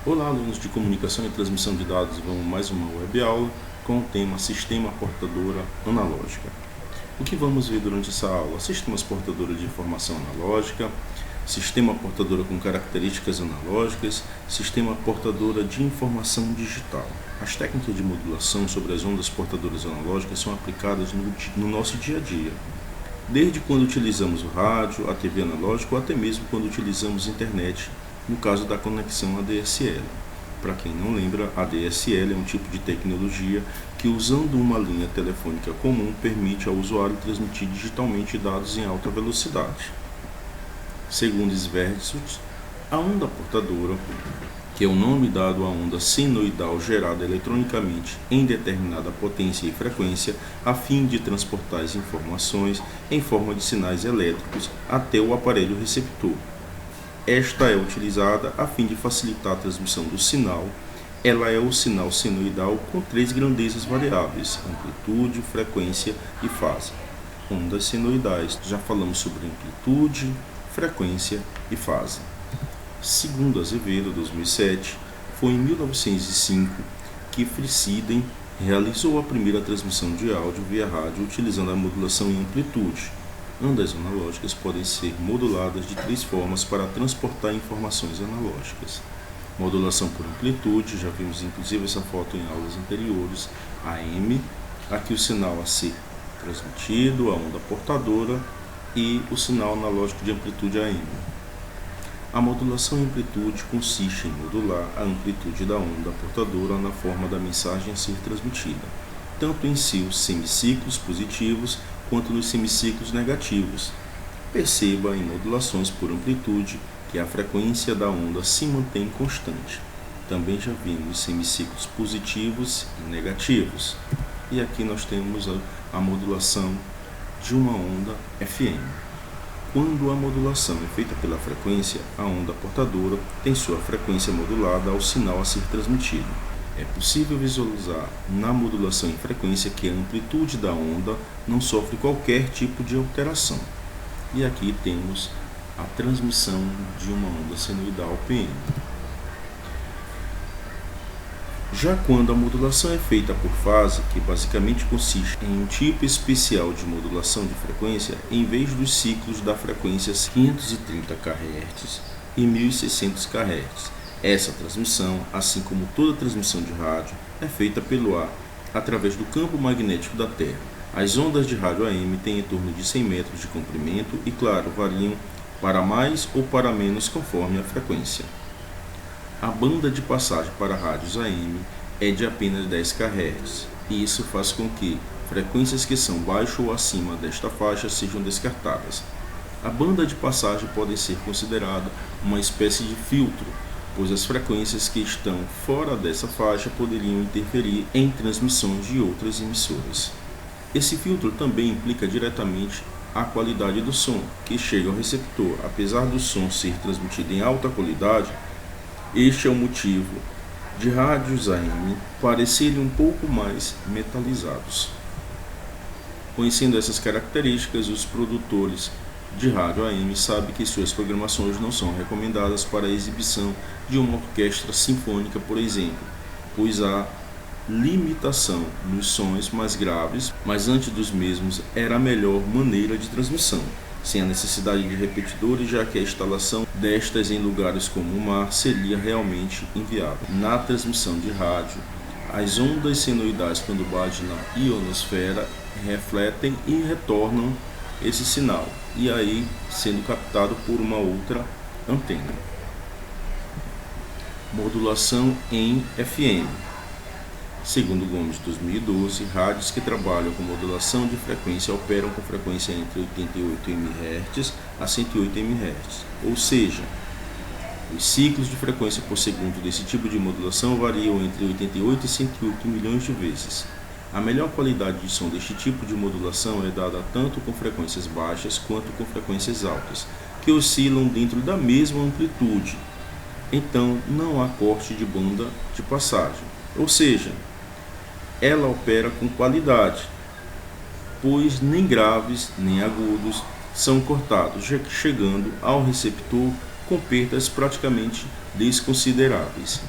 Olá, alunos de comunicação e transmissão de dados, vamos mais uma web aula com o tema Sistema Portadora Analógica. O que vamos ver durante essa aula? Sistemas portadores de informação analógica, sistema portadora com características analógicas, sistema portadora de informação digital. As técnicas de modulação sobre as ondas portadoras analógicas são aplicadas no nosso dia a dia, desde quando utilizamos o rádio, a TV analógica ou até mesmo quando utilizamos a internet, no caso da conexão ADSL. Para quem não lembra, a ADSL é um tipo de tecnologia que, usando uma linha telefônica comum, permite ao usuário transmitir digitalmente dados em alta velocidade. Segundo Sverchus, a onda portadora, que é o nome dado à onda senoidal gerada eletronicamente em determinada potência e frequência, a fim de transportar as informações em forma de sinais elétricos até o aparelho receptor. Esta é utilizada a fim de facilitar a transmissão do sinal. Ela é o sinal senoidal com 3 grandezas variáveis: amplitude, frequência e fase. Ondas senoidais, já falamos sobre amplitude, frequência e fase. Segundo Azevedo, 2007, foi em 1905 que Friesiden realizou a primeira transmissão de áudio via rádio utilizando a modulação em amplitude. Ondas analógicas podem ser moduladas de 3 formas para transportar informações analógicas. Modulação por amplitude, já vimos inclusive essa foto em aulas anteriores, AM, aqui o sinal a ser transmitido, a onda portadora, e o sinal analógico de amplitude AM. A modulação em amplitude consiste em modular a amplitude da onda portadora na forma da mensagem a ser transmitida, tanto em seus semiciclos positivos quanto nos semiciclos negativos. Perceba em modulações por amplitude que a frequência da onda se mantém constante. Também já vimos semiciclos positivos e negativos. E aqui nós temos a modulação de uma onda FM. Quando a modulação é feita pela frequência, a onda portadora tem sua frequência modulada ao sinal a ser transmitido. É possível visualizar na modulação em frequência que a amplitude da onda não sofre qualquer tipo de alteração. E aqui temos a transmissão de uma onda senoidal PM. Já quando a modulação é feita por fase, que basicamente consiste em um tipo especial de modulação de frequência, em vez dos ciclos da frequência 530 kHz e 1600 kHz, essa transmissão, assim como toda transmissão de rádio, é feita pelo ar, através do campo magnético da Terra. As ondas de rádio AM têm em torno de 100 metros de comprimento e, claro, variam para mais ou para menos conforme a frequência. A banda de passagem para rádios AM é de apenas 10 kHz, e isso faz com que frequências que são abaixo ou acima desta faixa sejam descartadas. A banda de passagem pode ser considerada uma espécie de filtro, pois as frequências que estão fora dessa faixa poderiam interferir em transmissões de outras emissoras. Esse filtro também implica diretamente a qualidade do som que chega ao receptor. Apesar do som ser transmitido em alta qualidade, este é o motivo de rádios AM parecerem um pouco mais metalizados. Conhecendo essas características, os produtores de rádio AM sabem que suas programações não são recomendadas para a exibição de uma orquestra sinfônica, por exemplo, pois há limitação nos sons mais graves, mas antes dos mesmos era a melhor maneira de transmissão, sem a necessidade de repetidores, já que a instalação destas em lugares como o mar seria realmente inviável. Na transmissão de rádio, as ondas senoidais, quando batem na ionosfera, refletem e retornam esse sinal, e aí sendo captado por uma outra antena. Modulação em FM. Segundo Gomes, 2012, rádios que trabalham com modulação de frequência operam com frequência entre 88 MHz a 108 MHz, ou seja, os ciclos de frequência por segundo desse tipo de modulação variam entre 88 e 108 milhões de vezes. A melhor qualidade de som deste tipo de modulação é dada tanto com frequências baixas quanto com frequências altas, que oscilam dentro da mesma amplitude. Então, não há corte de banda de passagem, ou seja, ela opera com qualidade, pois nem graves nem agudos são cortados, chegando ao receptor com perdas praticamente desconsideráveis.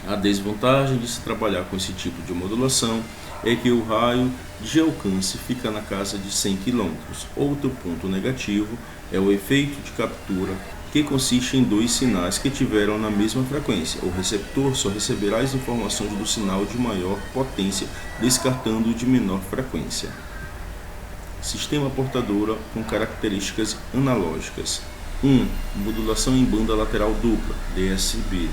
A desvantagem de se trabalhar com esse tipo de modulação é que o raio de alcance fica na casa de 100 km. Outro ponto negativo é o efeito de captura, que consiste em dois sinais que tiveram na mesma frequência. O receptor só receberá as informações do sinal de maior potência, descartando o de menor frequência. Sistema portadora com características analógicas. 1. Modulação em banda lateral dupla, DSB.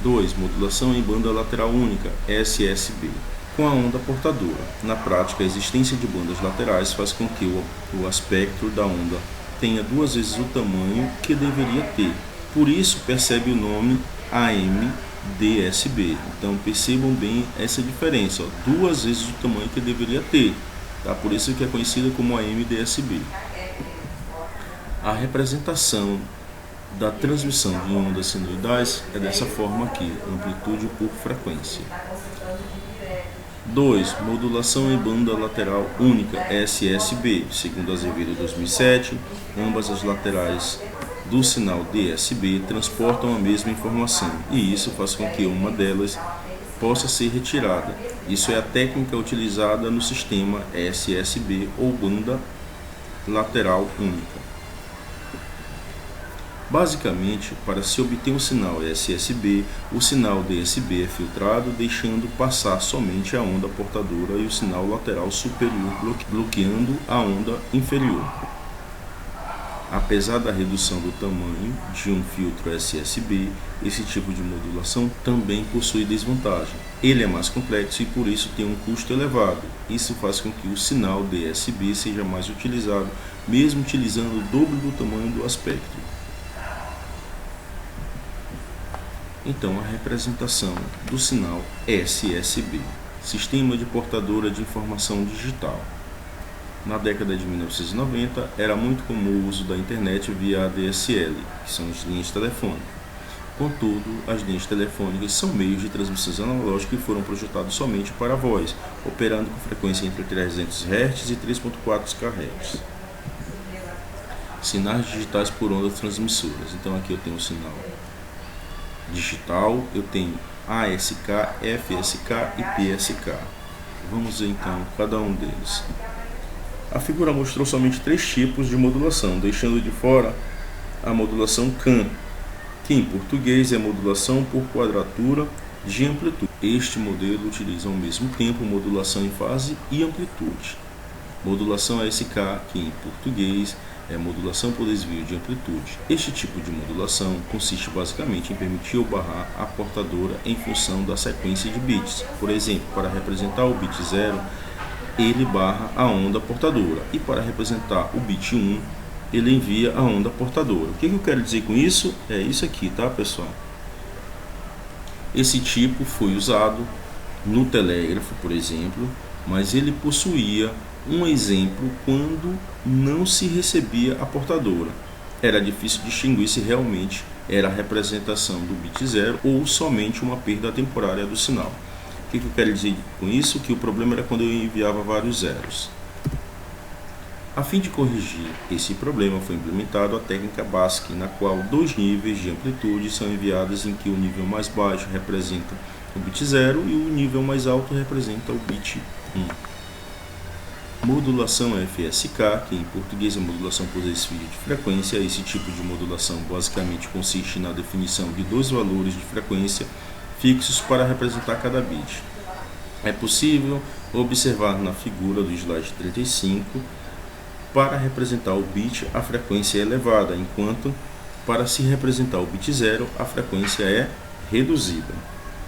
2. Modulação em banda lateral única, SSB. Com a onda portadora. Na prática, a existência de bandas laterais faz com que o espectro da onda tenha duas vezes o tamanho que deveria ter. Por isso, percebe o nome AM/DSB. Então, percebam bem essa diferença. Duas vezes o tamanho que deveria ter. Tá? Por isso que é conhecida como AM/DSB. A representação da transmissão de ondas sinusoidais é dessa forma aqui, amplitude por frequência. 2. Modulação em banda lateral única, SSB. Segundo Azevedo 2007, ambas as laterais do sinal DSB transportam a mesma informação, e isso faz com que uma delas possa ser retirada. Isso é a técnica utilizada no sistema SSB ou banda lateral única. Basicamente, para se obter um sinal SSB, o sinal DSB é filtrado, deixando passar somente a onda portadora e o sinal lateral superior, bloqueando a onda inferior. Apesar da redução do tamanho de um filtro SSB, esse tipo de modulação também possui desvantagem. Ele é mais complexo e por isso tem um custo elevado. Isso faz com que o sinal DSB seja mais utilizado, mesmo utilizando o dobro do tamanho do espectro. Então, a representação do sinal SSB, Sistema de Portadora de Informação Digital. Na década de 1990, era muito comum o uso da internet via ADSL, que são as linhas telefônicas. Contudo, as linhas telefônicas são meios de transmissões analógicas que foram projetados somente para a voz, operando com frequência entre 300 Hz e 3.4 kHz. Sinais digitais por ondas transmissoras. Então, aqui eu tenho um sinal digital, eu tenho ASK, FSK e PSK. Vamos ver então cada um deles. A figura mostrou somente 3 tipos de modulação, deixando de fora a modulação CAN, que em português é modulação por quadratura de amplitude. Este modelo utiliza ao mesmo tempo modulação em fase e amplitude. Modulação ASK, que em português é modulação por desvio de amplitude. Este tipo de modulação consiste basicamente em permitir ou barrar a portadora em função da sequência de bits. Por exemplo, para representar o bit 0, ele barra a onda portadora, e para representar o bit 1, ele envia a onda portadora. O que eu quero dizer com isso? É isso aqui, tá, pessoal? Esse tipo foi usado no telégrafo, por exemplo, mas ele possuía um exemplo quando não se recebia a portadora. Era difícil distinguir se realmente era a representação do bit 0 ou somente uma perda temporária do sinal. O que eu quero dizer com isso? Que o problema era quando eu enviava vários zeros. A fim de corrigir esse problema, foi implementada a técnica BASIC, na qual 2 níveis de amplitude são enviados, em que o nível mais baixo representa o bit 0 e o nível mais alto representa o bit 1. Modulação FSK, que em português é modulação por desvio de frequência. Esse tipo de modulação basicamente consiste na definição de 2 valores de frequência fixos para representar cada bit. É possível observar na figura do slide 35, para representar o bit a frequência é elevada, enquanto para se representar o bit 0 a frequência é reduzida.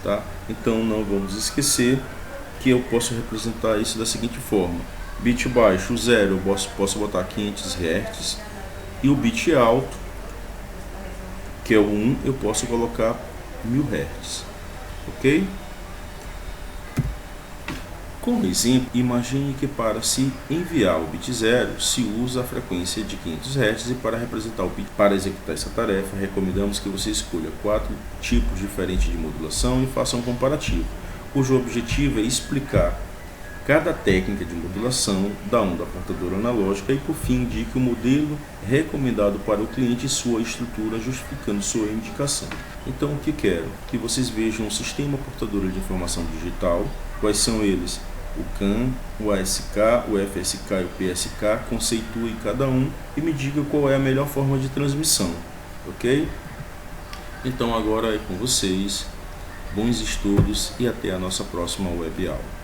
Tá? Então não vamos esquecer que eu posso representar isso da seguinte forma: bit baixo, 0, eu posso botar 500 Hz, e o bit alto, que é o 1, eu posso colocar 1000 Hz. Ok? Como exemplo, imagine que para se enviar o bit 0 se usa a frequência de 500 Hz, e para representar o bit, para executar essa tarefa, recomendamos que você escolha 4 tipos diferentes de modulação e faça um comparativo, cujo objetivo é explicar cada técnica de modulação da onda portadora analógica e, por fim, indique o modelo recomendado para o cliente e sua estrutura, justificando sua indicação. Então, o que quero? Que vocês vejam o sistema portador de informação digital, quais são eles? O CAN, o ASK, o FSK e o PSK, conceitue cada um e me diga qual é a melhor forma de transmissão, ok? Então agora é com vocês, bons estudos e até a nossa próxima web aula.